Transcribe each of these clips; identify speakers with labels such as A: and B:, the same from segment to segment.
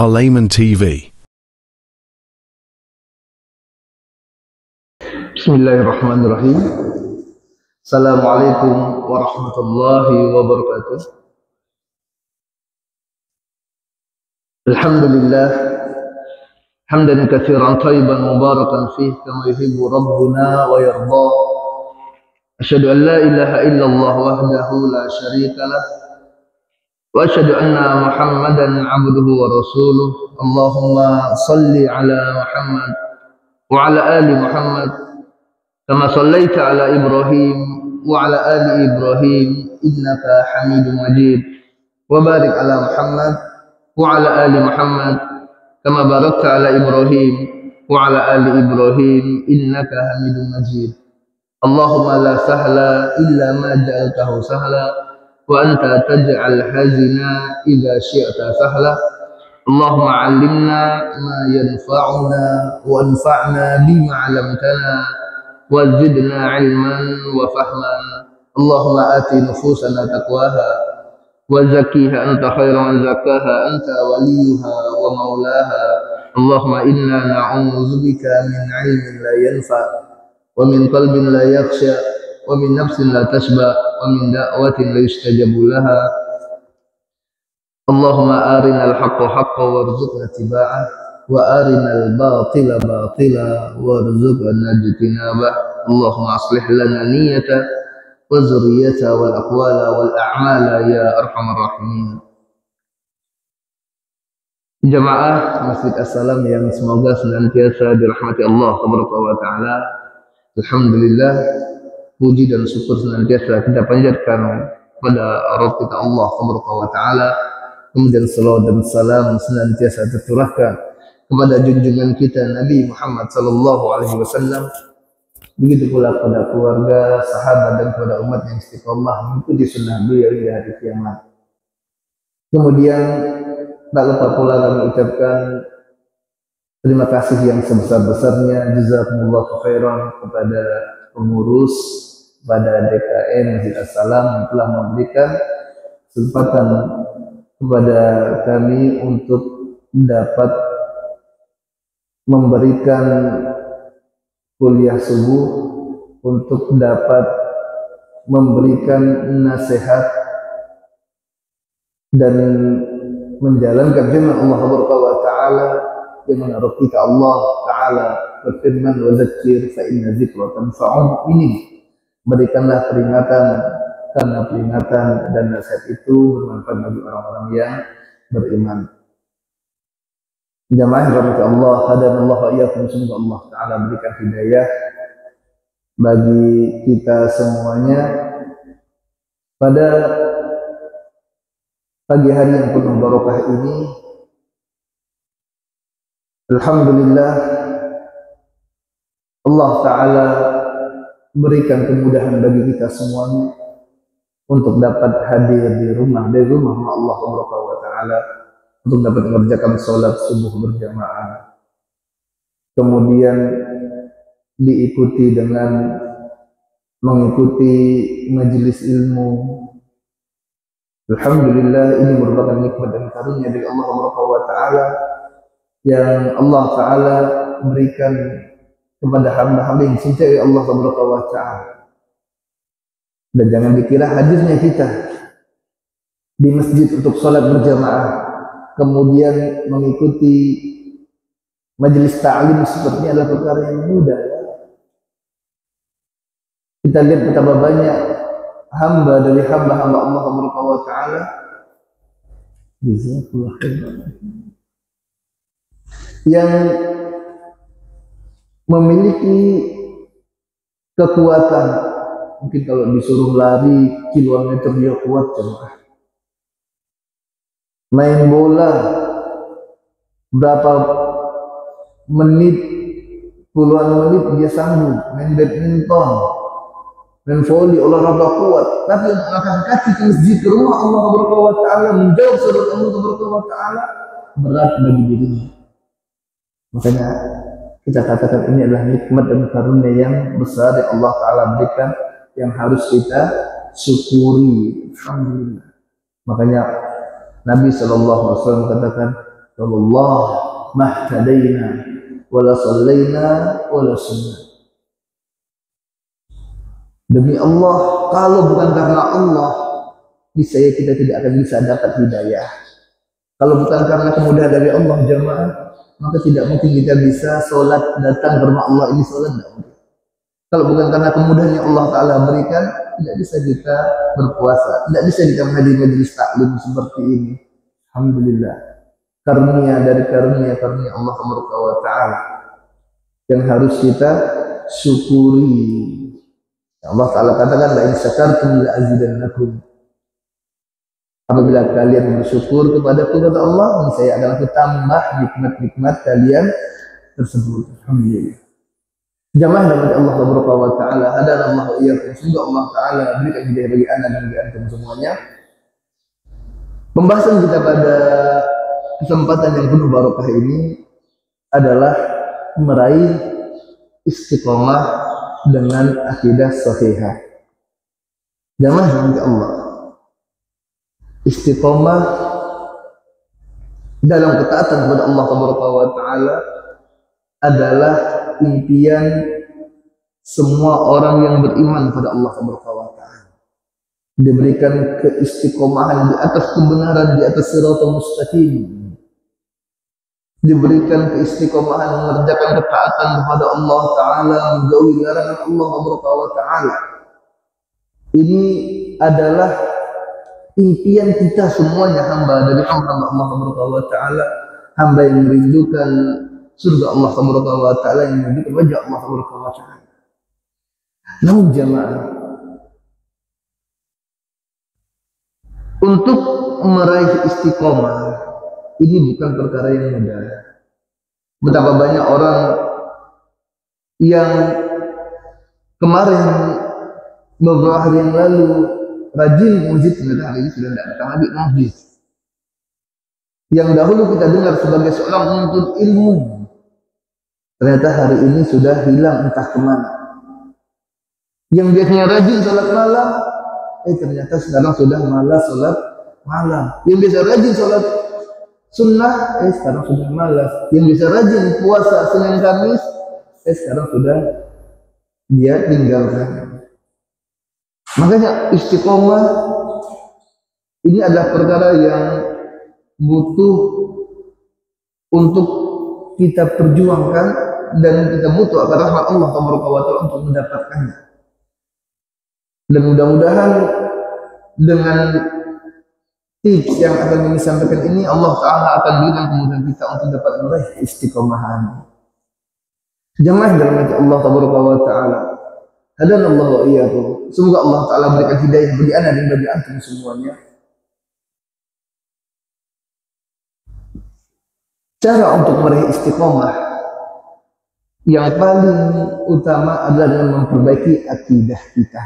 A: Al-Ayman TV.
B: Bismillahirrahmanirrahim. Assalamualaikum warahmatullahi wabarakatuh. Alhamdulillah hamdan katsiran thayyiban mubarakan fihi kama yuhibbu rabbuna wa yarda. Asyhadu an la ilaha illallah wahdahu la syarika lah wa asyhadu anna Muhammadan abduhu wa rasuluh. Allahumma salli ala Muhammad wa ala ali Muhammad kama sallaita ala Ibrahim wa ala ali Ibrahim innaka Hamidum Majid. Wa barik ala Muhammad wa ala ali Muhammad kama barakta ala Ibrahim wa ala ali Ibrahim innaka Hamidum Majid. Allahumma la sahla illa ma ja'altahu sahla wa anta taj'al hazina idza syi'ta sahla. Allahumma 'allimna ma yanfa'una wa anfa'na bima 'allamtana wa zidna 'ilman wa fahman. Allahumma ati nufusana taqwaha wa zakkiha anta khairu man zakkaha anta waliyuha wa maulaha. Allahumma inna na'udzubika min 'ilmin la yanfa' wa min qalbin la yakhsha wa min nafsin la tashba wa min da'watin la yustajabu laha. Allahumma arinal haqqa haqqan warzuqna ittiba'ah wa arinal batila batila warzuqna ijtinabah. Allahumma aslih lana niyyata wa zurriyyata wal aqwala wal a'mala ya arhamar rahimin. Jamaah Masjid As-Salam yang semoga senantiasa dirahmati Allah Subhanahu wa taala. Alhamdulillah, puji dan syukur senantiasa kita panjatkan kepada Rabb kita Allah Subhanahu wa taala. Kemudian salawat dan salam senantiasa tercurahkan kepada junjungan kita Nabi Muhammad sallallahu alaihi wasallam. Begitu pula kepada keluarga, sahabat dan kepada umat yang istiqomah mengikuti sunnah beliau hingga hari kiamat. Kemudian tak lupa pula kami ucapkan terima kasih yang sebesar-besarnya, jazakumullahu khairan, kepada pengurus pada DKM Masjid As-Salam yang telah memberikan kesempatan kepada kami untuk dapat memberikan kuliah subuh, untuk dapat memberikan nasihat dan menjalankan firman Allah Subhanahu wa taala, di mana Rabb kita Allah taala berfirman, wa dzakir fa inna dzikra tanfa'ul mu'minin. Berikanlah peringatan karena peringatan dan nasihat itu bermanfaat bagi orang-orang yang beriman. Jamaah rahmat Allah, hadanallahu wa iyyakum, semoga Allah taala berikan hidayah bagi kita semuanya pada pagi hari yang penuh barokah ini. Alhamdulillah, Allah taala berikan kemudahan bagi kita semuanya untuk dapat hadir dari rumah Allah Subhanahu wa taala, untuk dapat mengerjakan sholat subuh berjamaah, kemudian diikuti dengan mengikuti majelis ilmu. Alhamdulillah, ini merupakan nikmat dan karunia dari Allah Subhanahu wa taala yang Allah taala berikan kepada hamba-hamba yang cintai Allah Subhanahu wa taala. Dan jangan dikira hadirnya kita di masjid untuk sholat berjamaah, kemudian mengikuti majelis ta'lim seperti adalah perkara yang mudah. Kita lihat betapa banyak hamba dari hamba-hamba Allah Subhanahu wa taala yang memiliki kekuatan. Mungkin kalau disuruh lari kilometer dia kuat, jemaah. Main bola berapa menit, puluhan menit dia sanggup. Main badminton, main volley, olahraga kuat. Tapi untuk mengangkat kaki ke masjid, ke rumah Allah Subhanahu wa taala, menjawab surat Allah Subhanahu wa taala, berat bagi dirinya. Makanya kita katakan ini adalah nikmat dan karunia yang besar yang Allah taala berikan, yang harus kita syukuri. Alhamdulillah. Makanya Nabi SAW katakan, wallah mahtadaina wala sallaina wala sunnah. Demi Allah, kalau bukan karena Allah, niscaya kita tidak akan bisa dapat hidayah. Kalau bukan karena kemudahan dari Allah jamaah, maka tidak mungkin kita bisa sholat datang ke rumah Allah ini sholat tidak mungkin. Kalau bukan karena kemudahan yang Allah Ta'ala berikan, tidak bisa kita berpuasa, tidak bisa kita menghadiri majelis taklim seperti ini. Alhamdulillah, karunia dari karunia Allah Ta'ala yang harus kita syukuri. Allah Ta'ala katakan, la in syakartum la azidannakum. Apabila kalian bersyukur kepadaku, kata Allah, saya akan aku tambah nikmat-nikmat kalian tersebut. Alhamdulillah. Jamaah dari Allah Subhanahu wa taala, hadanallahu wa iyyakum. Semoga Allah Ta'ala berikan hidayah bagi anda dan bagi antum semuanya. Pembahasan kita pada kesempatan yang penuh barokah ini adalah meraih istiqomah dengan akidah sahihah. Jamaah dari Allah, istiqomah dalam ketaatan kepada Allah Subhanahu wa taala adalah impian semua orang yang beriman pada Allah Subhanahu wa taala. Diberikan keistiqomahan di atas kebenaran, di atas siratal mustaqim. Diberikan keistiqomahan mengerjakan ketaatan kepada Allah Ta'ala, menjauhi larangan Allah Subhanahu wa taala. Ini adalah impian kita semuanya, hamba dari hamba Allah Subhanahu wa taala, hamba yang merindukan surga Allah Subhanahu wa taala, yang merindukan wajah Allah Subhanahu wa taala. Namun jamaah, untuk meraih istiqomah ini bukan perkara yang mudah. Betapa banyak orang yang kemarin beberapa hari yang lalu rajin ke masjid, ternyata hari ini sudah tidak datang lagi ke masjid. Yang dahulu kita dengar sebagai seorang penuntut ilmu, ternyata hari ini sudah hilang entah kemana. Yang biasanya rajin sholat malam, ternyata sekarang sudah malas sholat malam. Yang biasa rajin sholat sunnah, sekarang sudah malas. Yang bisa rajin puasa Senin Kamis, sekarang sudah dia tinggalkan. Makanya istiqomah ini adalah perkara yang butuh untuk kita perjuangkan, dan kita butuh akan rahmat Allah Subhanahu wa taala untuk mendapatkannya. Dan mudah-mudahan dengan tips yang akan kami sampaikan ini, Allah Ta'ala akan berikan kemudahan kita untuk dapat meraih istiqomahan. Jamaah dalam hati Allah Subhanahu wa taala, hadanallahu wa iyyakum. Semoga Allah Ta'ala berikan hidayah bagi anda dan bagi antum semuanya. Cara untuk meraih istiqomah yang paling utama adalah dengan memperbaiki akidah kita.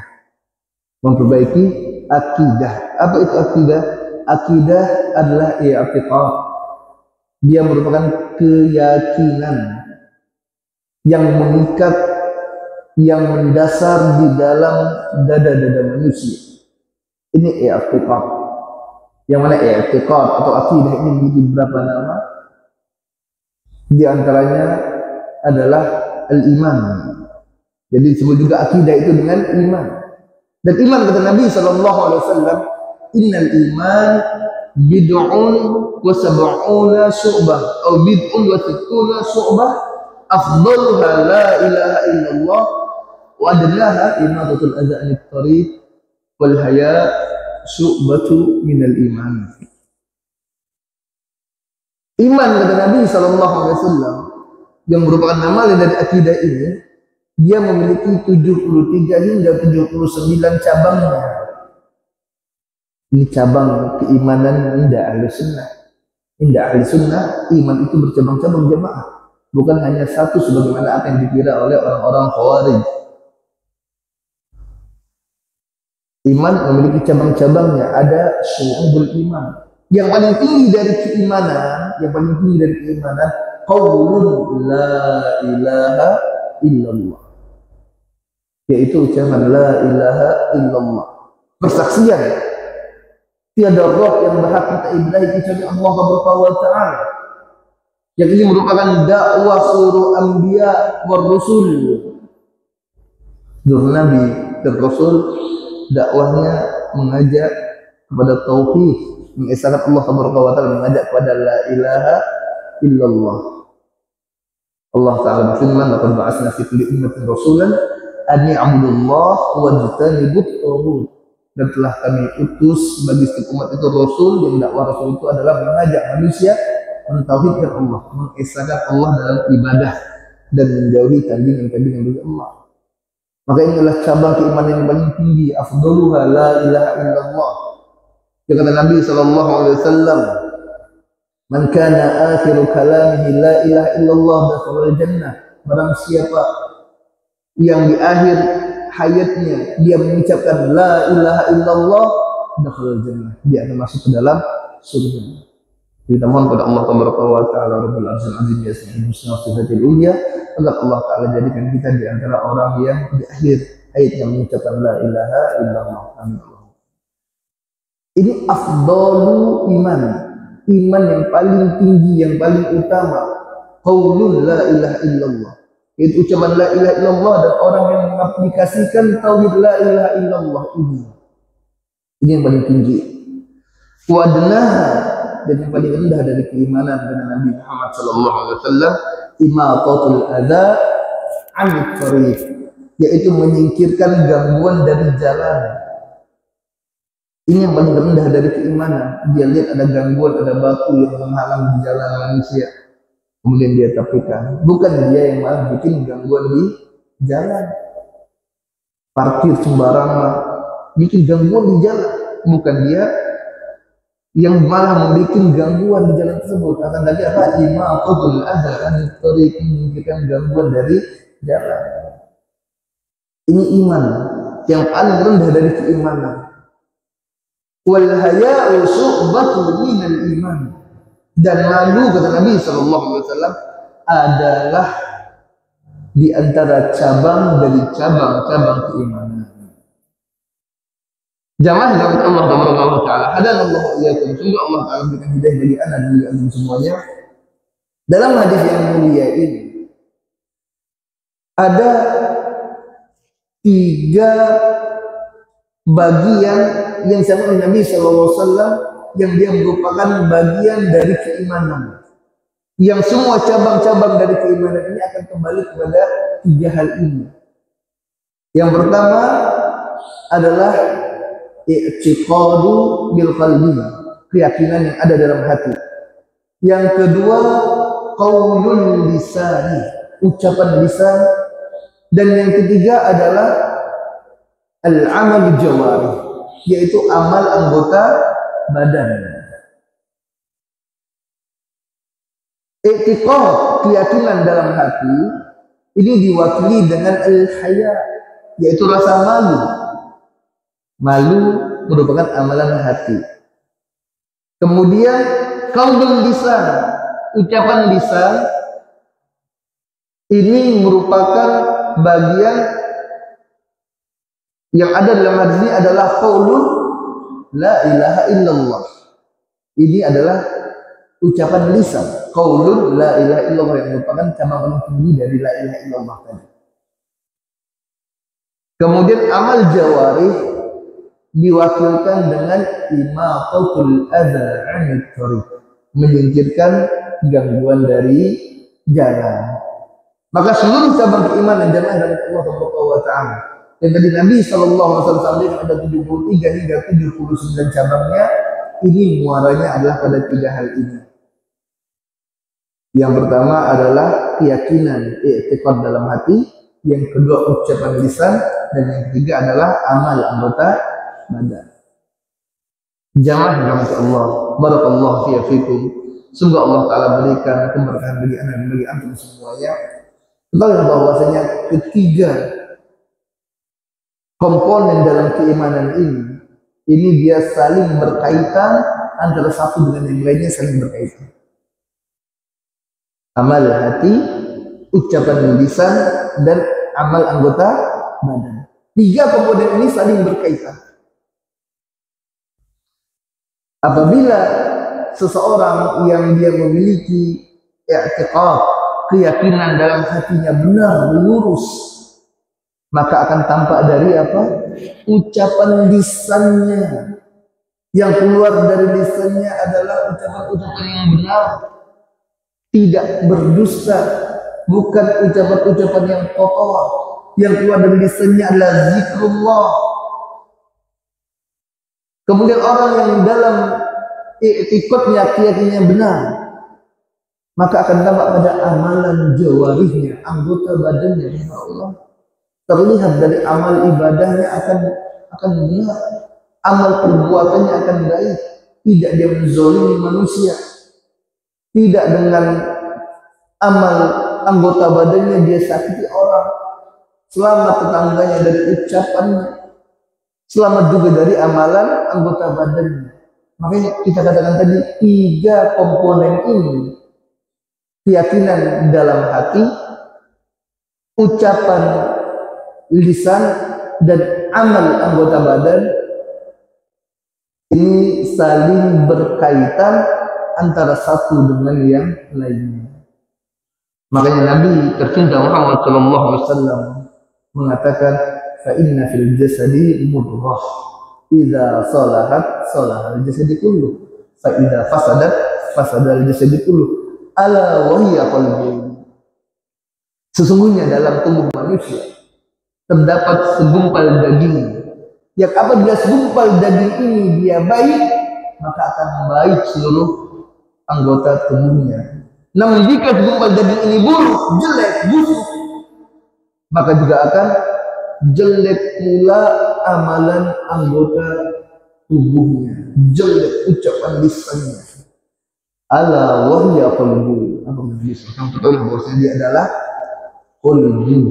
B: Memperbaiki akidah. Apa itu akidah? Akidah adalah i'tiqad. Dia merupakan keyakinan yang mengikat, yang mendasar di dalam dada-dada manusia. Ini i'tiqad. Yang mana i'tiqad atau akidah ini memiliki beberapa nama. Di antaranya adalah al-iman. Jadi disebut juga akidah itu dengan iman. Dan iman, kata Nabi SAW, innal iman bid'un wa sab'una syu'bah atau bid'un wa sittuna syu'bah, afdaluha la ilaha illallah wa adnaha imatatul adza anit tariq wal haya syu'batu minal iman. Iman, kata Nabi SAW, yang merupakan nama lain dari akidah ini, dia memiliki 73 hingga 79 cabangnya. Ini cabang keimanan indah ahli sunnah. Indah ahli sunnah, iman itu bercabang-cabang jemaah. Bukan hanya satu sebagaimana apa yang dikira oleh orang-orang Khawarij. Iman memiliki cabang-cabangnya. Ada syu'ubul iman. Yang paling tinggi dari keimanan, qaulun la ilaha illallah, yaitu ucapan la ilaha illallah, persaksian tiada roh yang berhak kita ibadahi kecuali Allah Subhanahu wa taala, Yang ini merupakan dakwah seluruh anbiya war rusul. Seluruh nabi dan rasul dakwahnya mengajak kepada tauhid, mengesahkan Allah Subhanahu wa taala, mengajak kepada la ilaha illallah. Allah taala berfirman, "Laqad ba'atsna fi kulli ummatin rasulan an ya'budullah wajtanibut taghut." Dan telah kami utus bagi setiap umat itu rasul, yang dakwah rasul itu adalah mengajak manusia mentauhidkan Allah, mengesahkan Allah dalam ibadah dan menjauhi tandingan-tandingan bagi Allah. Maka ini adalah cabang keimanan yang paling tinggi, afdaluha la ilaha illallah. Kata Nabi sallallahu alaihi wasallam, "Man kana akhiru kalamihi la ilaha illallah dakhala jannah." Barang siapa yang di akhir hayatnya dia mengucapkan la ilaha illallah, dakhala jannah, dia akan masuk ke dalam surga. Kita mohon kepada Allah Taala Rabbul Arsyil Azim ya Subhanahu sifatil ulia, agar Allah Taala jadikan kita di antara orang yang di akhir hayatnya mengucapkan la ilaha illallah. Amin. Ini afdalu iman, iman yang paling tinggi, yang paling utama, qaulul la ilaha illallah. Itu ucapan la ilaha illallah dan orang yang mengaplikasikan tauhid la ilaha illallah ini. Ini yang paling tinggi. Wa adnaha, dan yang paling rendah dari keimanan dengan Nabi Muhammad sallallahu alaihi wasallam, imatatul adza 'anit thariq, yaitu menyingkirkan gangguan dari jalan. Ini yang paling rendah dari keimanan. Dia lihat ada gangguan, ada batu yang menghalang di jalan manusia, kemudian dia tapikan. Bukan dia yang malah bikin gangguan di jalan, parkir sembarangan, bikin gangguan di jalan. Bukan dia yang malah membuat gangguan di jalan tersebut. Akan tadi apa? Imatatul adza 'anit thariq, menyingkirkan gangguan dari jalan. Ini iman yang paling rendah dari keimanan. Wal haya'u syu'batun minal iman, dan malu, kata Nabi sallallahu alaihi wasallam, adalah di antara cabang dari cabang-cabang keimanan. Jamaah yang Allah Taala, hadanallahu iyyakum, semoga Allah Taala berikan hidayah bagi anak dan bagi antum semuanya. Dalam hadis yang mulia ini ada 3 bagian yang disebut oleh Nabi sallallahu alaihi wasallam, yang dia merupakan bagian dari keimanan, yang semua cabang-cabang dari keimanan ini akan kembali kepada 3 hal ini. Yang pertama adalah i'tiqadu bil qalbi, keyakinan yang ada dalam hati. Yang kedua qaulul lisan, ucapan lisan. Dan yang ketiga adalah al-amal jawari, yaitu amal anggota badan. I'tiqad, keyakinan dalam hati, ini diwakili dengan al-haya, yaitu rasa malu. Malu merupakan amalan hati. Kemudian qaulul lisan, ucapan lisan, ini merupakan bagian yang ada dalam hadis ini adalah qaulul la ilaha illallah. Ini adalah ucapan lisan, qaulul la ilaha illallah, yang merupakan cabang paling tinggi dari la ilaha illallah tadi. Kemudian amal jawarih diwakilkan dengan imatatul adza 'anit thariq, menyingkirkan gangguan dari jalan. Maka seluruh cabang keimanan jamaah dari Allah Subhanahu wa taala, yang tadi Nabi sallallahu alaihi wasallam sampaikan ada 73 hingga 79 cabangnya, ini muaranya adalah pada 3 hal ini. Yang pertama adalah keyakinan, i'tiqad dalam hati, yang kedua ucapan lisan, dan yang ketiga adalah amal anggota badan. Jamaah rahmat Allah, barakallahu fiikum. Semoga Allah Taala berikan keberkahan bagi anak dan bagi antum semuanya. Ketahui bahwasanya ketiga komponen dalam keimanan ini dia saling berkaitan, antara satu dengan yang lainnya saling berkaitan. Amal hati, ucapan lisan, dan amal anggota badan. 3 komponen ini saling berkaitan. Apabila seseorang yang dia memiliki i'tiqad, keyakinan dalam hatinya benar, lurus, maka akan tampak dari apa? Ucapan lisannya. Yang keluar dari lisannya adalah ucapan-ucapan yang benar, tidak berdusta, bukan ucapan-ucapan yang kotor. Yang keluar dari lisannya adalah zikrullah. Kemudian orang yang dalam i'tiqadnya, keyakinannya benar, maka akan tampak pada amalan jawarihnya, anggota badannya. Ya Allah, terlihat dari amal ibadahnya akan benar, amal perbuatannya akan baik, tidak dia menzalimi manusia, tidak dengan amal anggota badannya dia sakiti orang, selamat tetangganya dari ucapannya, selamat juga dari amalan anggota badannya. Makanya kita katakan tadi 3 komponen ini, keyakinan dalam hati, ucapan lisan, dan amal anggota badan, ini saling berkaitan antara satu dengan yang lainnya. Makanya Nabi tercinta Muhammad SAW mengatakan, fa inna fil jasadi mudghah, idza salahat salahal jasadi kullu, fa idza fasadat fasadal jasadi kullu, ala wa hiya qalbi. Sesungguhnya dalam tubuh manusia terdapat segumpal daging, yang apabila segumpal daging ini dia baik, maka akan baik seluruh anggota tubuhnya. Namun jika segumpal daging ini buruk, jelek, busuk, maka juga akan jelek pula amalan anggota tubuhnya, jelek ucapan lisannya. Ala wahya qalbu. Apa yang disampaikan bahwasanya dia adalah qalbu,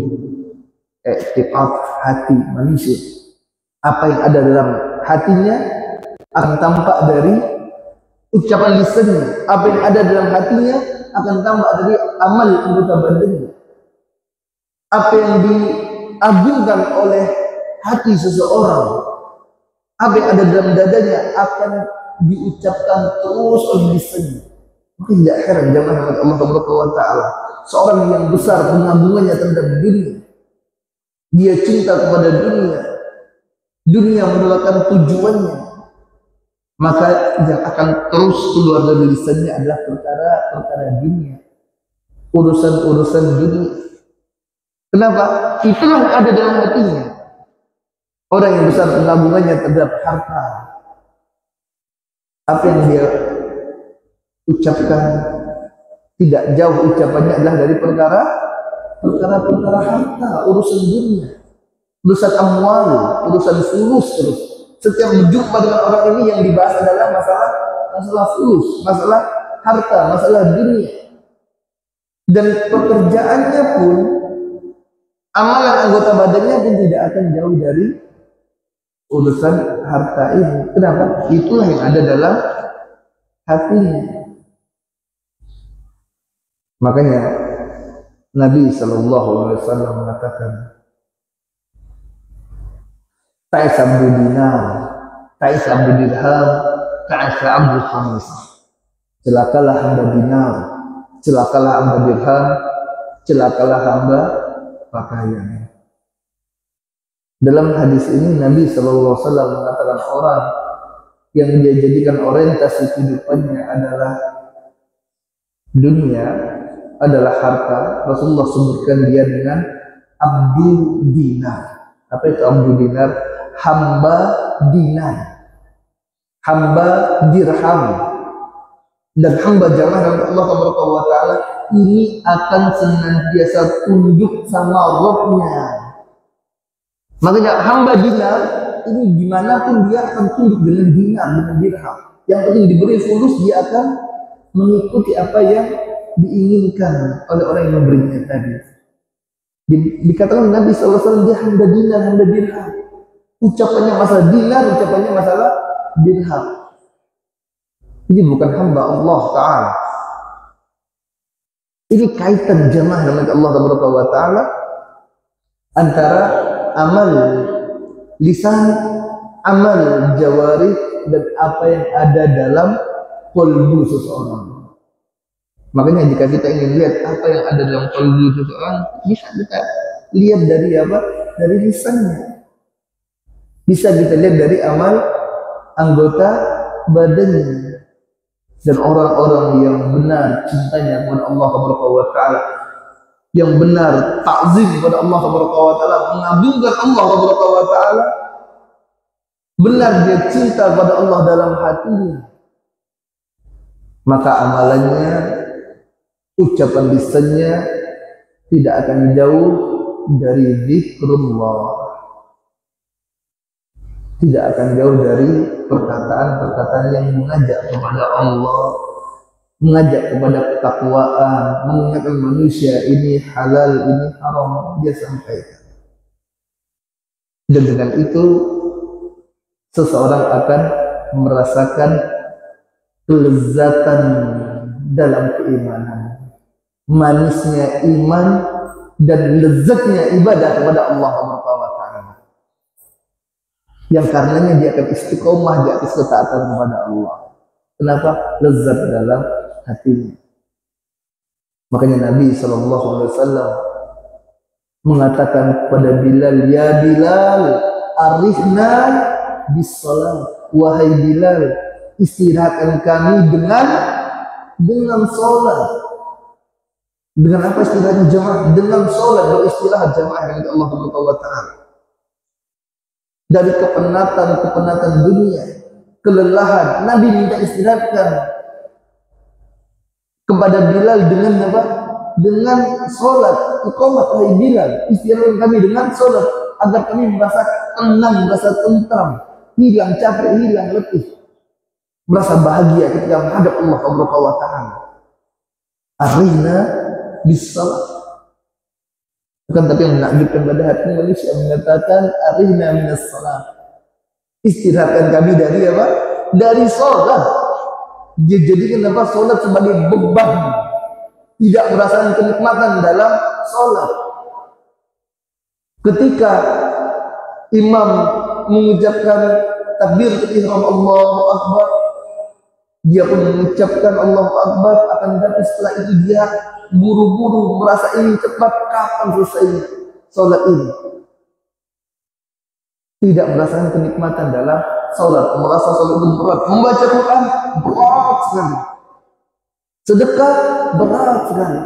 B: i'tiqad hati manusia. Apa yang ada dalam hatinya akan tampak dari ucapan lisannya. Apa yang ada dalam hatinya akan tampak dari amal anggota badannya. Apa yang diagungkan oleh hati seseorang, apa yang ada dalam dadanya akan diucapkan terus oleh lisannya. Maka tidak heran jemaah Allah Taala, seorang yang besar pengagungannya terhadap dunia, dia cinta kepada dunia, dunia merupakan tujuannya, maka yang akan terus keluar dari lisannya adalah perkara-perkara dunia, urusan-urusan dunia. Kenapa? Itulah yang ada dalam hatinya. Orang yang besar pengagungannya terhadap harta, apa yang dia ucapkan tidak jauh ucapannya adalah dari perkara-perkara harta, urusan dunia, urusan amwal, urusan fulus terus. Setiap berjumpa dengan orang ini yang dibahas adalah masalah fulus, masalah harta, masalah dunia. Dan pekerjaannya pun, amalan anggota badannya pun tidak akan jauh dari urusan harta ini. Kenapa? Itulah yang ada dalam hatinya. Makanya Nabi SAW mengatakan, ta'isa abdu dinar, ta'isa abdu dirham, ta'isa abdu khamis. Celakalah hamba dinar, celakalah hamba dirham, celakalah hamba pakaian. Dalam hadis ini Nabi SAW mengatakan orang yang dia jadikan orientasi kehidupannya adalah dunia, adalah harta. Rasulullah sebutkan dia dengan abdul dinar. Apa itu abdul dinar? Hamba dinar, hamba dirham, dan hamba jamaah Allah Taala ini akan senantiasa tunduk sama Rabbnya. Makanya hamba dinar ini dimanapun dia akan tunduk dengan dinar, dengan dirham. Yang penting diberi fulus, dia akan mengikuti apa yang diinginkan oleh orang yang memberinya tadi. Dikatakan Nabi SAW dia hamba dinar, hamba dirham. Ucapannya masalah dinar, ucapannya masalah dirham. Ini bukan hamba Allah Ta'ala. Ini kaitan jamaah dengan Allah Ta'ala antara amal lisan, amal jawari, dan apa yang ada dalam qalbu seseorang. Makanya jika kita ingin lihat apa yang ada dalam kalbu seseorang, bisa kita lihat dari apa? Dari lisannya. Bisa kita lihat dari amal anggota badannya. Dan orang-orang yang benar cintanya kepada Allah Subhanahu wa taala, yang benar takzim kepada Allah Subhanahu wa taala, mengagungkan Allah Subhanahu wa taala, benar dia cinta kepada Allah dalam hatinya, maka amalannya, ucapan lisannya tidak akan jauh dari zikrullah, tidak akan jauh dari perkataan-perkataan yang mengajak kepada Allah, mengajak kepada ketakwaan, mengingatkan manusia ini halal, ini haram, dia sampaikan. Dan dengan itu seseorang akan merasakan kelezatan dalam keimanan, manisnya iman dan lezatnya ibadah kepada Allah Subhanahu wa taala, yang karenanya dia akan istiqomah di atas ketaatan kepada Allah. Kenapa? Lezat dalam hatinya. Makanya Nabi SAW mengatakan kepada Bilal, ya Bilal, arifna bis salat, wahai Bilal, istirahatkan kami dengan salat. Dengan apa istirahatnya jamaah? Dengan salat, beristirahat jamaah dengan Allah Subhanahu wa taala. Dari kepenatan dunia, kelelahan, Nabi minta istirahatkan kepada Bilal dengan apa? Dengan salat. Iqamah, wahai Bilal, istirahatkan kami dengan salat agar kami merasa tenang, merasa tentram, hilang capek, hilang letih, merasa bahagia ketika menghadap Allah Subhanahu wa taala. Arina bis salat. Bukan, tapi yang menakjubkan pada hati manusia mengatakan arina minas salat, istirahatkan kami dari apa? Dari salat. Dia jadikan apa? Salat sebagai beban, tidak merasakan kenikmatan dalam salat. Ketika imam mengucapkan takbir ihram Allahu Akbar, dia pun mengucapkan Allahu Akbar, akan tetapi setelah itu dia buru-buru merasa ingin cepat kapan selesai salat ini. Tidak merasakan kenikmatan dalam salat, merasa salat itu berat. Membaca Quran berat sekali, sedekah berat sekali.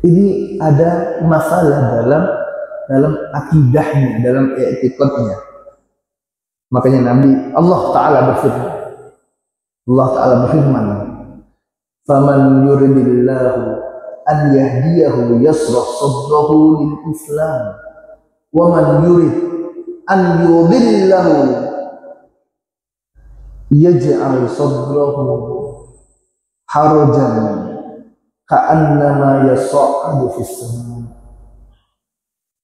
B: Ini ada masalah dalam akidahnya, dalam i'tiqadnya. Makanya Allah Ta'ala berfirman, faman yuridillahu an yahdiyahu yasrah sadrahu lil Islam, wa man yurid an yudillahu yaj'al sadrahu harajan ka'annama yas'adu fis sama.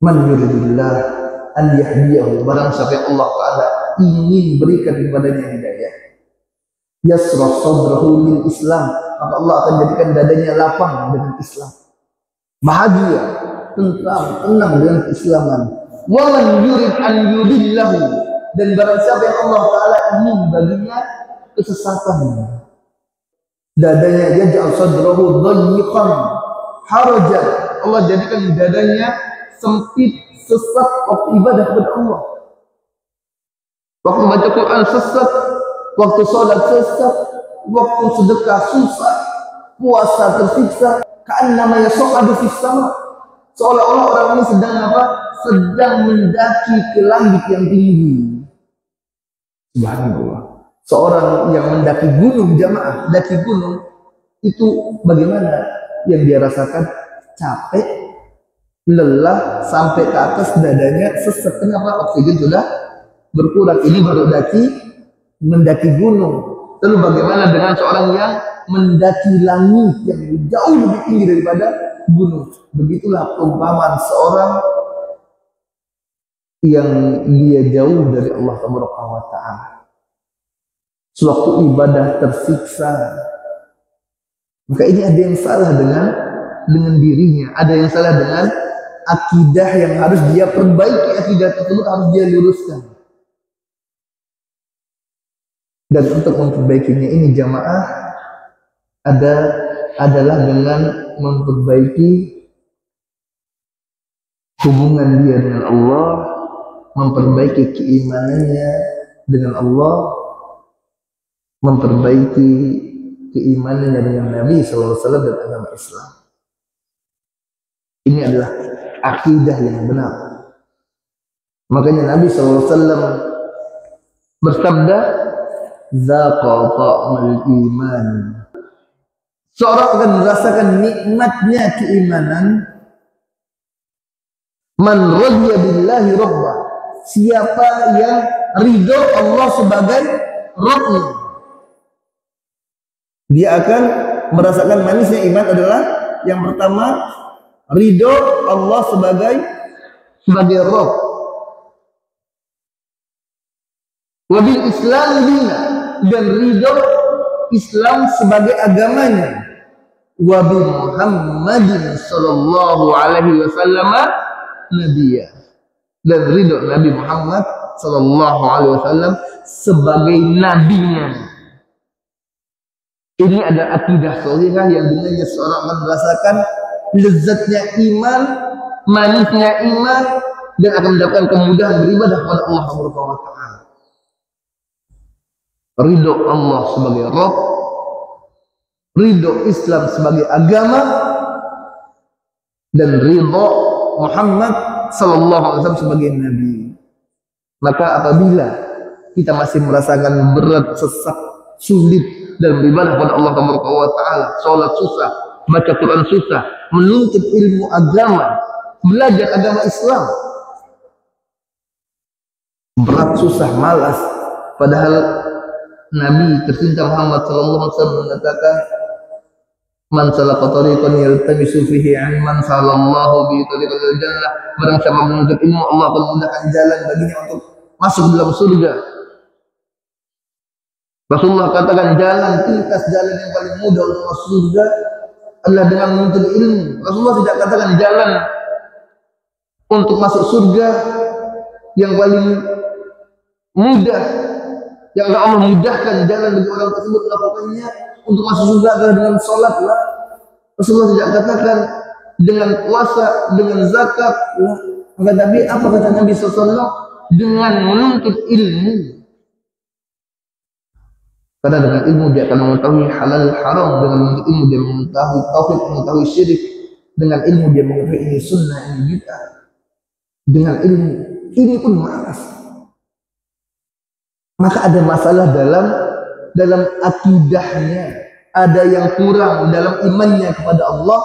B: Man yuridillah an yahdiyahu, barang siapa yang Allah Ta'ala ingin berikan kepadanya hidayah, yasrah sadrahu lil Islam, maka Allah akan jadikan dadanya lapang dengan Islam, bahagia, tentram, tenang dengan keislaman. Wa man yurid an yudillahu, dan barang siapa yang Allah Ta'ala ingin baginya kesesatan, dadanya yaj'al sadrahu dayyiqan harajan, Allah jadikan dadanya sempit, sesat waktu ibadah kepada Allah, waktu baca Quran sesat, waktu sholat sesat, waktu sedekah susah, puasa tersiksa. Ka'annama yas'adu fis sama, seolah-olah orang ini sedang apa? Sedang mendaki ke langit yang tinggi. Subhanallah. Seorang yang mendaki gunung, jamaah, daki gunung itu bagaimana yang dia rasakan? Capek, lelah, sampai ke atas dadanya sesat. Kenapa? Oksigen sudah berkurang. Ini baru mendaki gunung. Lalu bagaimana dengan seorang yang mendaki langit yang jauh lebih tinggi daripada gunung? Begitulah perumpamaan seorang yang dia jauh dari Allah Subhanahu wa taala. Sewaktu ibadah tersiksa. Maka ini ada yang salah dengan dirinya, ada yang salah dengan akidah yang harus dia perbaiki. Akidah tersebut harus dia luruskan. Dan untuk memperbaikinya ini jamaah, adalah dengan memperbaiki hubungan dia dengan Allah, memperbaiki keimanannya dengan Allah, memperbaiki keimanannya dengan Nabi SAW dan agama Islam. Ini adalah akidah yang benar. Makanya Nabi SAW bersabda, "Dzaqa ta'mal iman." Seorang akan merasakan nikmatnya keimanan. Man radiya billahi rabba. Siapa yang ridho Allah sebagai Rabb-Nya, dia akan merasakan manisnya iman adalah yang pertama, ridho Allah sebagai Rabb. Wabil Islam dina, dan ridho Islam sebagai agamanya. Wabi Muhammadin sallallahu alaihi wasallam nabiyya, dan ridho Nabi Muhammad sallallahu alaihi wasallam sebagai nabinya. Ini adalah akidah shahihah yang dengannya seorang akan merasakan lezatnya iman, manisnya iman, dan akan mendapatkan kemudahan beribadah kepada Allah Subhanahu wa taala. Ridho Allah sebagai Rabb, ridho Islam sebagai agama, dan ridho Muhammad sallallahu alaihi wasallam sebagai nabi. Maka apabila kita masih merasakan berat, sesak, sulit dalam beribadah kepada Allah Subhanahu wa taala, salat susah, baca Quran susah, menuntut ilmu agama, belajar agama Islam berat, susah, malas, padahal Nabi tercinta Muhammad sallallahu alaihi wasallam mengatakan, "Man salaka tariqan yaltamisu fihi 'ilman salallahu bi tariqil jannah." Barang siapa menuntut ilmu, Allah akan memudahkan jalan baginya untuk masuk dalam surga. Rasulullah katakan jalan yang paling mudah untuk masuk surga adalah dengan menuntut ilmu. Rasulullah tidak katakan jalan untuk masuk surga yang paling mudah, yang Allah mudahkan jalan bagi orang tersebut melakukannya untuk masuk surga adalah dengan sholat lah. Rasulullah tidak katakan dengan puasa, dengan zakat lah. Apa kata Nabi SAW? Dengan menuntut ilmu. Karena dengan ilmu dia akan mengetahui halal haram, dengan menuntut ilmu dia mengetahui tauhid, mengetahui syirik, dengan ilmu dia mengetahui ini sunnah, ini bid'ah. Dengan ilmu ini pun malas. Maka ada masalah dalam akidahnya, ada yang kurang dalam imannya kepada Allah,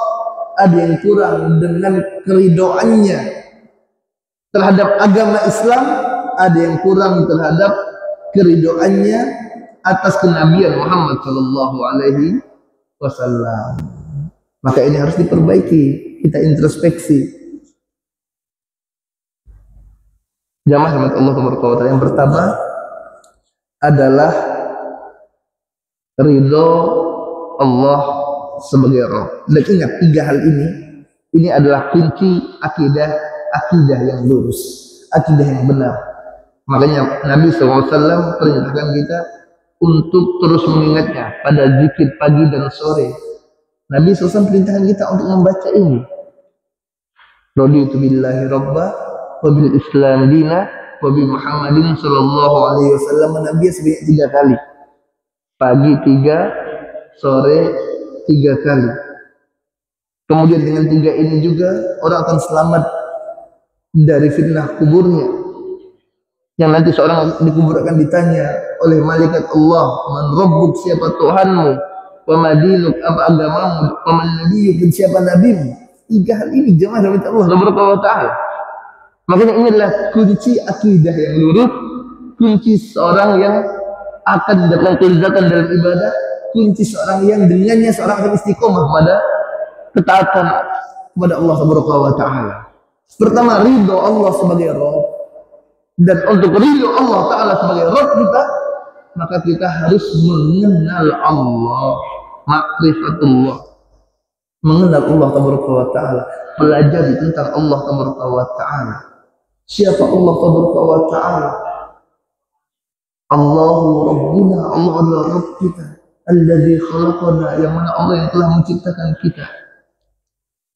B: ada yang kurang dengan keridoannya terhadap agama Islam, ada yang kurang terhadap keridoannya atas kenabian Muhammad sallallahu alaihi wasallam. Maka ini harus diperbaiki, kita introspeksi. Jamaah rahmat Allah taala, yang pertama adalah ridho Allah sebagai Rabb. Dan ingat, tiga hal ini adalah kunci akidah yang lurus, akidah yang benar. Makanya Nabi SAW perintahkan kita untuk terus mengingatnya pada zikir pagi dan sore. Nabi SAW perintahkan kita untuk membaca ini. Raditu billahi rabba wa bil islam dina wa bi Muhammadin sallallahu alaihi wasallam nabi sebanyak 3 kali. Pagi 3, sore 3 kali. Kemudian dengan 3 ini juga orang akan selamat dari fitnah kuburnya. Yang nanti seorang dikubur akan ditanya oleh malaikat Allah, "Man rabbuk?" Siapa Tuhanmu? "Wa madinuk?" Apa agamamu? "Wa man nabiyyuk?" Siapa nabimu? 3 hal ini jemaah dari Allah Subhanahu wa taala. Makanya ini adalah kunci akidah yang lurus, kunci seorang yang akan mendapatkan kelezatan dalam ibadah, kunci seorang yang dengannya seorang akan istiqomah pada ketaatan kepada Allah Subhanahu wa taala. Pertama, ridho Allah sebagai Rabb. Dan untuk ridho Allah taala sebagai Rabb kita, maka kita harus mengenal Allah, ma'rifatullah. Mengenal Allah Subhanahu wa taala, pelajari tentang Allah Subhanahu wa taala. Siapa Allah Subhanahu wa taala? Allahu Rabbuna, Allah adalah Rabb kita. Alladzi khalaqana, yang mana Allah yang telah menciptakan kita.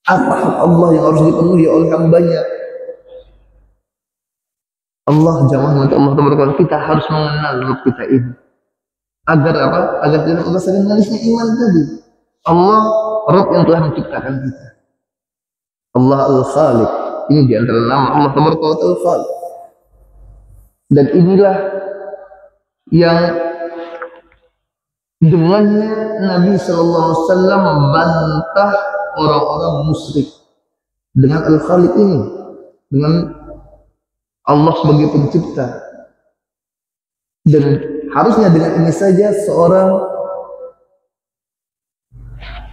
B: Apa hak Allah yang harus dipenuhi oleh hambanya? Allah jamaah Allah taala, kita harus mengenal Rabb kita ini. Agar apa? Agar tidak merasakan manisnya iman tadi. Allah Rabb yang telah menciptakan kita. Allah Al-Khaliq. Ini di antara nama Allah taala Al-Khaliq. Dan inilah yang dengannya Nabi Sallallahu Alaihi Wasallam membantah orang-orang musyrik dengan Al-Khaliq ini, dengan Allah sebagai pencipta. Dan harusnya dengan ini saja seorang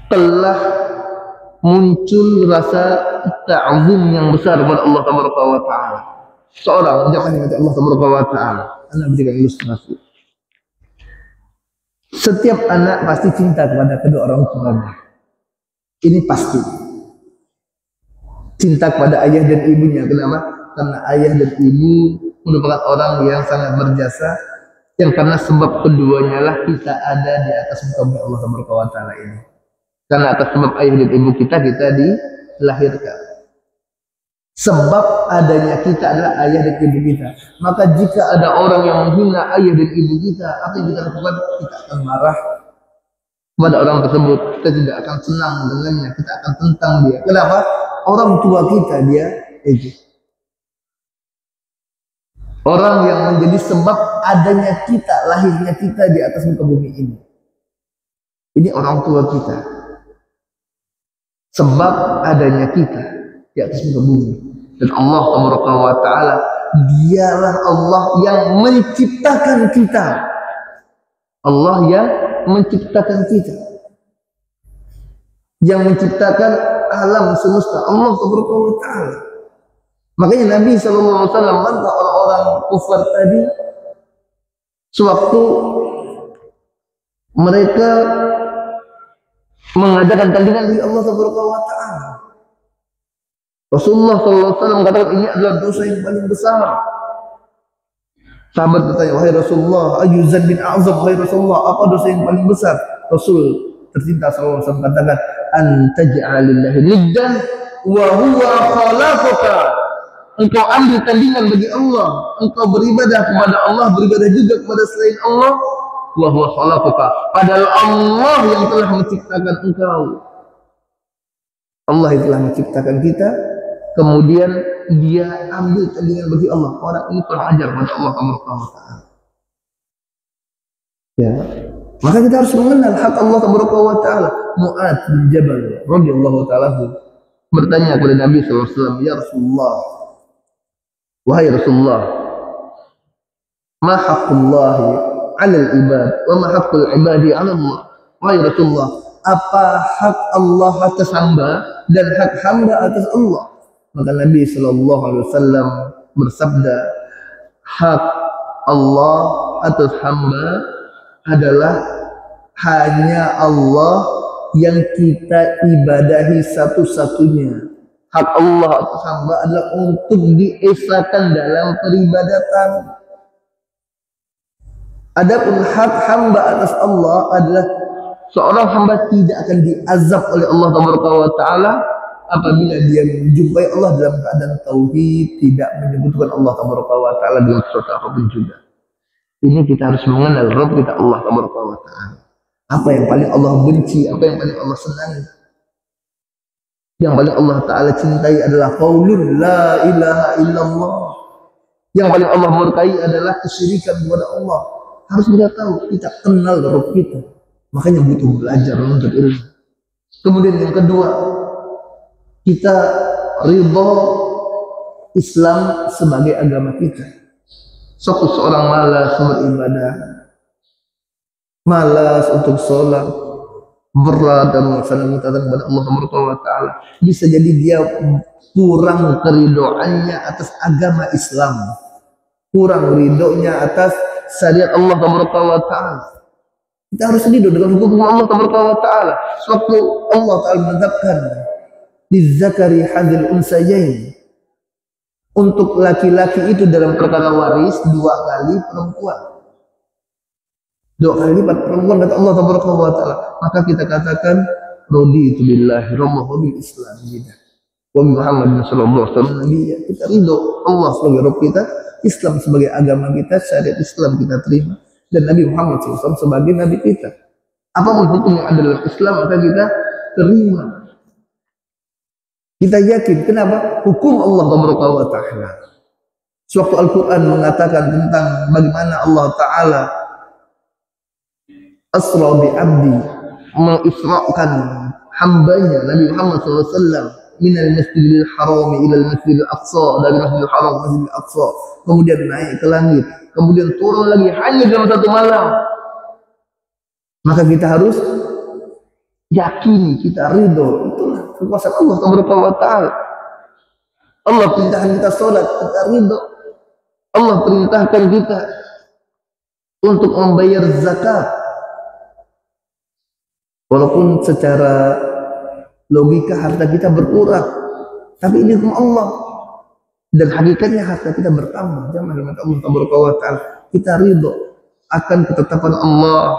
B: telah muncul rasa ta'zim yang besar kepada Allah Taala. Seorang jangan ingat Allah Taala. Anda berikan ilustrasi. Setiap anak pasti cinta kepada kedua orang tuanya. Ini pasti. Cinta kepada ayah dan ibunya. Kenapa? Karena ayah dan ibu merupakan orang yang sangat berjasa, yang karena sebab keduanya lah kita ada di atas muka bumi Allah Taala ini. Karena atas sebab ayah dan ibu kita dilahirkan. Sebab adanya kita adalah ayah dan ibu kita. Maka jika ada orang yang menghina ayah dan ibu kita, apa yang kita lakukan? Kita akan marah kepada orang tersebut. Kita tidak akan senang dengannya. Kita akan tentang dia. Kenapa? Orang tua kita dia ejek. Orang yang menjadi sebab adanya kita, lahirnya kita di atas muka bumi ini. Ini orang tua kita. Sebab adanya kita di atas muka bumi. Dan Allah Taala, dialah Allah yang menciptakan kita. Allah yang menciptakan kita. Yang menciptakan alam semesta. Allah Taala. Makanya Nabi SAW bantah orang-orang kufar tadi sewaktu mereka mengadakan tandingan di Allah Taala. Rasulullah SAW mengatakan ini adalah dosa yang paling besar. Sahabat bertanya, wahai Rasulullah, ayu dzambin a'zam, wahai Rasulullah, apa dosa yang paling besar? Rasul tercinta SAW katakan, antaj'alillahi niddan wa huwa khalaqaka. Engkau ambil tandingan bagi Allah, engkau beribadah kepada Allah, beribadah juga kepada selain Allah, wa huwa khalaqaka. Padahal Allah yang telah menciptakan engkau. Allah yang telah menciptakan kita, kemudian dia ambil tandingan bagi Allah. Orang ini kurang ajar kepada Allah Taala. Ya. Maka kita harus mengenal hak Allah Taala. Mu'adz bin Jabal radhiyallahu taala bertanya kepada Nabi SAW, ya Rasulullah, wahai Rasulullah, ma haqqullahi 'alal ibad wa ma haqqul ibadi 'ala Allah. Wahai Rasulullah, apa hak Allah atas hamba dan hak hamba atas Allah? Maka Nabi Sallallahu Alaihi Wasallam bersabda, hak Allah atas hamba adalah hanya Allah yang kita ibadahi satu-satunya. Hak Allah atas hamba adalah untuk diesakan dalam peribadatan. Adapun hak hamba atas Allah adalah seorang hamba tidak akan diazab oleh Allah Taala apabila dia menjumpai Allah dalam keadaan tauhid, tidak menyebutkan Allah Taala dalam sesuatu apapun juga. Ini kita harus mengenal Rabb kita Allah Taala. Apa yang paling Allah benci, apa yang paling Allah senangi. Yang paling Allah Ta'ala cintai adalah qaulun la ilaha illallah. Yang paling Allah murkai adalah kesyirikan kepada Allah. Harus kita tahu, kita kenal Rabb kita. Makanya butuh belajar untuk ilmu. Kemudian yang kedua, kita ridho Islam sebagai agama kita. Seorang malas beribadah, malas untuk sholat, berat dan melaksanakan taat kepada Allah Taala, bisa jadi dia kurang keridoannya atas agama Islam, kurang ridhonya atas syariat Allah Taala. Kita harus ridho dengan hukum Allah Taala. Suatu Allah Taala menetapkan lizzakari hadzal unsayain, untuk laki-laki itu dalam perkara waris 2 kali perempuan. 2 kali lipat perempuan kata Allah Taala. Maka kita katakan raditu billahi rabban wa bil Islam dinan wa Muhammad sallallahu alaihi wasallam nabi. Kita ridho Allah sebagai Rabb kita, Islam sebagai agama kita, syariat Islam kita terima, dan Nabi Muhammad SAW sebagai nabi kita. Apapun hukum yang ada dalam Islam maka kita terima. Kita yakin. Kenapa? Hukum Allah Taala. Sewaktu Al-Quran mengatakan tentang bagaimana Allah Ta'ala asra bi abdi, mengisrakan hambanya Nabi Muhammad SAW minal masjidil haram ilal masjidil aqsa, dari masjidil haram ke masjidil aqsa, kemudian naik ke langit, kemudian turun lagi hanya dalam satu malam. Maka kita harus yakini, kita ridho. Itulah kekuasaan Allah Ta'ala. Allah perintahkan kita sholat, kita ridho. Allah perintahkan kita untuk membayar zakat, walaupun secara logika harta kita berkurang, tapi ini hukum Allah, dan hakikatnya harta kita bertambah. Jangan mengatakan Allah Ta'ala. Kita ridho akan ketetapan Allah.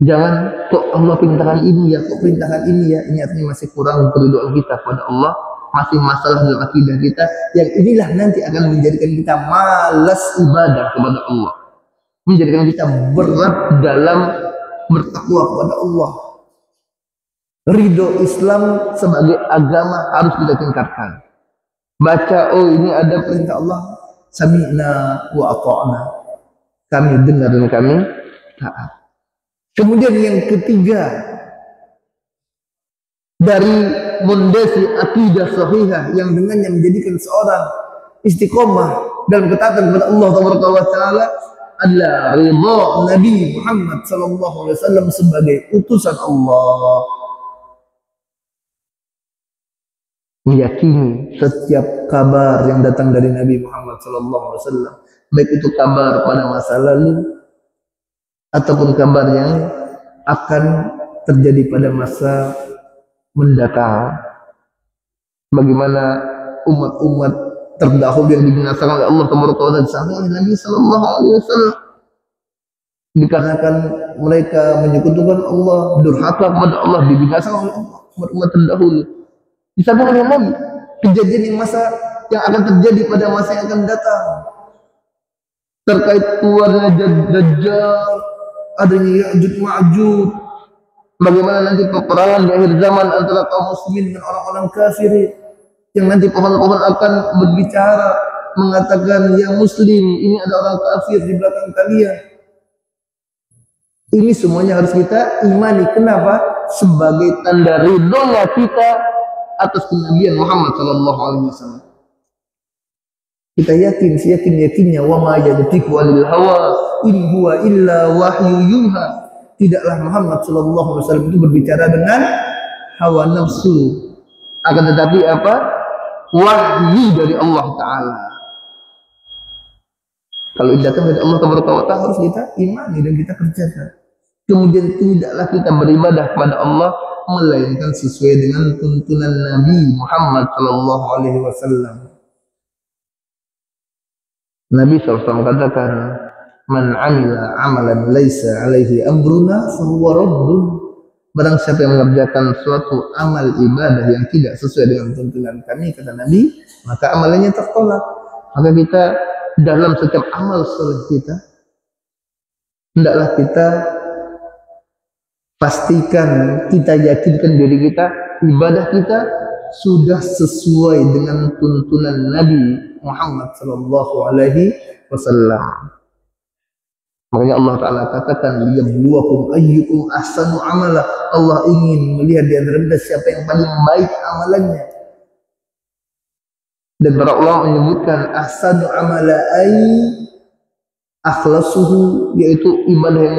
B: Jangan kok Allah perintahkan ini ya, kok perintahkan ini ya. Ini artinya masih kurang keridhaan kita pada Allah, masih masalah dalam akidah kita, yang inilah nanti akan menjadikan kita malas ibadah kepada Allah, menjadikan kita berat dalam bertakwa kepada Allah. Ridho Islam sebagai agama harus kita tingkatkan. Baca, oh ini ada perintah Allah, sami'na wa ata'na, kami dengar dan kami taat. Kemudian yang ketiga dari mondasi akidah sahihah yang dengannya menjadikan seorang istiqomah dalam ketaatan kepada Allah Taala adalah ridha Nabi Muhammad sallallahu alaihi wasallam sebagai utusan Allah. Meyakini setiap kabar yang datang dari Nabi Muhammad sallallahu alaihi wasallam, baik itu kabar pada masa lalu ataupun kabar yang akan terjadi pada masa mendatang. Bagaimana umat-umat terdahulu yang dibinasakan oleh Allah Taala disangka oleh Nabi sallallahu alaihi wasallam, dikarenakan mereka menyekutukan Allah, durhaka kepada Allah, dibinasakan oleh Allah umat terdahulu. Disangka oleh Nabi kejadian yang akan terjadi pada masa yang akan datang, terkait keluarnya Dajjal, adanya Ya'juj Ma'juj, bagaimana nanti peperangan di akhir zaman antara kaum muslimin dengan orang-orang kafir, yang nanti pohon-pohon akan berbicara mengatakan, ya muslim, ini ada orang kafir di belakang kalian. Ini semuanya harus kita imani. Kenapa? Sebagai tanda ridhonya kita atas kenabian Muhammad sallallahu alaihi wasallam. Kita yakin, seyakin-yakinnya, wa ma yantiqu 'anil hawa in huwa illa wahyu yuha. Tidaklah Muhammad sallallahu alaihi wasallam itu berbicara dengan hawa nafsu, akan tetapi apa? Wahyu dari Allah Taala. Kalau datang dari Allah Taala harus kita imani dan kita kerjakan. Kemudian tidaklah kita beribadah kepada Allah melainkan sesuai dengan tuntunan Nabi Muhammad sallallahu alaihi wasallam. Nabi SAW katakan, man amila amalan laisa alaihi amruna fahuwa raddun. Barang siapa yang mengerjakan suatu amal ibadah yang tidak sesuai dengan tuntunan kami, kata Nabi, maka amalannya tertolak. Maka kita dalam setiap amal soleh kita, hendaklah kita pastikan, kita yakinkan diri kita, ibadah kita sudah sesuai dengan tuntunan Nabi Muhammad sallallahu alaihi wasallam. Makanya Allah Ta'ala katakan, liyabluwakum ayyukum ahsanu amala. Allah ingin melihat di antara kita siapa yang paling baik amalannya. Dan para ulama menyebutkan ahsanu amala ay akhlasuhu, yaitu ibadah yang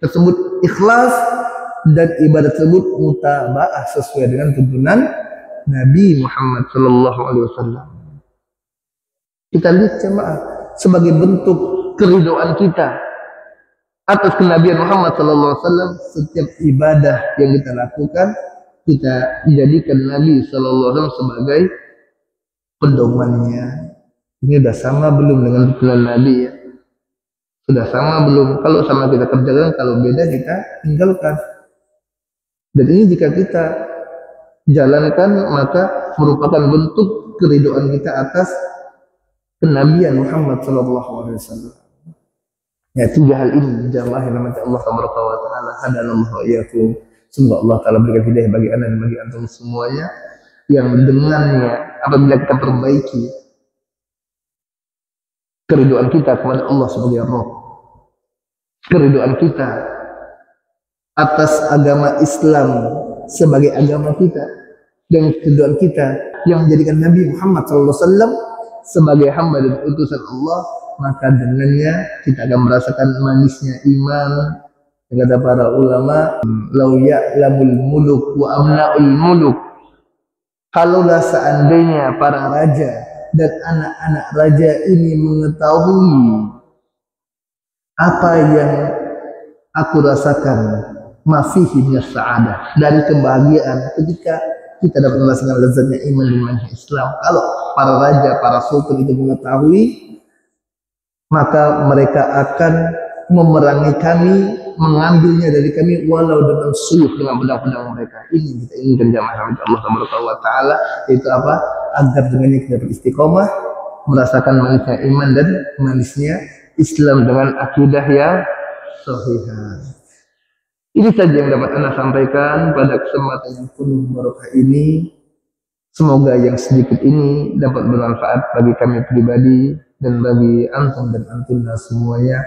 B: tersebut ikhlas dan ibadah tersebut mutaba'ah sesuai dengan tuntunan Nabi Muhammad sallallahu alaihi wasallam. Kita lihat jemaah, sebagai bentuk keridhaan kita atas kenabian Muhammad sallallahu alaihi wasallam, setiap ibadah yang kita lakukan kita jadikan Nabi sallallahu alaihi wasallam sebagai pedomannya. Ini sudah sama belum dengan tuntunan Nabi ya? Sudah sama belum? Kalau sama kita kerjakan, kalau beda kita tinggalkan. Dan ini jika kita jalankan, maka merupakan bentuk keridhaan kita atas kenabian Muhammad sallallahu alaihi wasallam. Ya, tiga hal ini jamaah yang namanya Allah tabaraka wa taala hadanallahu wa iyyakum. Semoga Allah taala berikan hidayah bagi anda dan bagi antum semuanya, yang dengannya apabila kita perbaiki keridhaan kita kepada Allah sebagai Rabb, keridhaan kita atas agama Islam sebagai agama kita, dan keridhaan kita yang menjadikan Nabi Muhammad SAW sebagai hamba dan utusan Allah, maka dengannya kita akan merasakan manisnya iman. Kata para ulama, lau ya'lamul muluk wa amna'ul muluk, kalaulah seandainya para raja dan anak-anak raja ini mengetahui apa yang aku rasakan, mafihi minas sa'adah, dari kebahagiaan ketika kita dapat merasakan lezatnya iman dan manhaj Islam. Kalau para raja, para sultan itu mengetahui, maka mereka akan memerangi kami, mengambilnya dari kami walau dengan suyuh, dengan pedang-pedang mereka. Ini kita inginkan jamaah Allah subhanahu wa ta'ala, yaitu apa? Agar dengannya kita beristiqomah, merasakan manisnya iman dan manisnya Islam dengan akidah yang sahihah. Ini saja yang dapat Anda sampaikan pada kesempatan yang penuh barokah ini. Semoga yang sedikit ini dapat bermanfaat bagi kami pribadi dan bagi antum dan antuna semuanya.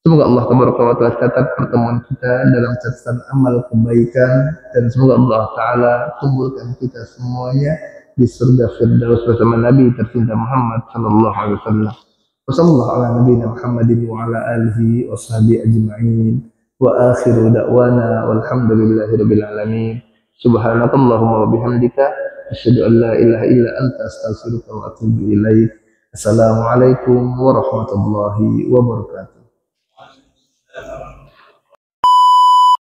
B: Semoga Allah taala catat pertemuan kita dalam catatan amal kebaikan, dan semoga Allah taala kumpulkan kita semuanya di surga Firdaus bersama Nabi tercinta Muhammad sallallahu alaihi wasallam. Wassallallahu ala nabiyina Muhammadin wa ala alihi washabihi ajma'in. Wa akhiru da'wana walhamdulillahi rabbil alamin. Subhanakallahumma wa bihamdika asyhadu an la ilaha illa anta astaghfiruka wa atubu ilaik. Assalamualaikum warahmatullahi wabarakatuh.